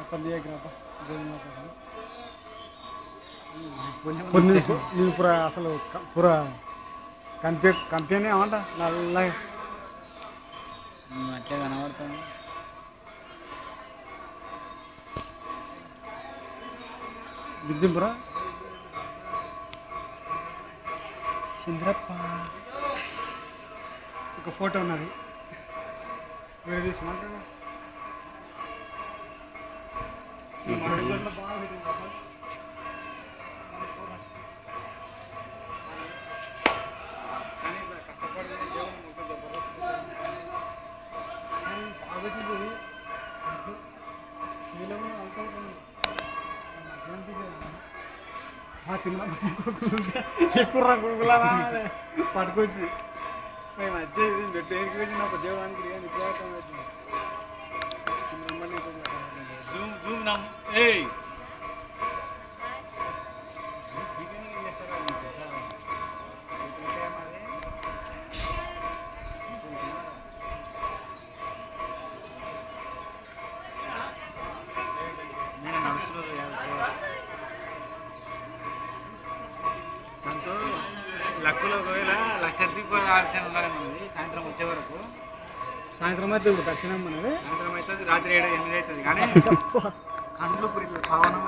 अपन दिया ग्रापा देना था నీకు పూరా అసలు పూరా కంపెనీ ఏమంట నల్లగా అట్లే కనబడుతుంది. దిద్దింపురా చంద్రప్ప ఒక ఫోటో ఉన్నది వీడియో తీసుకున్నాక బాగా తిన్నా ఎక్కువ గురుకులా పట్టుకొచ్చి మేము వచ్చేది దేనికి వెళ్ళి నాకు దేవానికి కానీ లక్కులో ఒకవేళ లక్షద్వీప్ ఆర్చన ఉండాలని సాయంత్రం వచ్చే వరకు. సాయంత్రం అయితే ఇప్పుడు దక్షిణం అనేది సాయంత్రం అవుతుంది, రాత్రి 7-8 అవుతుంది. కానీ కండ్లు ఇప్పుడు ఇట్లా పావనం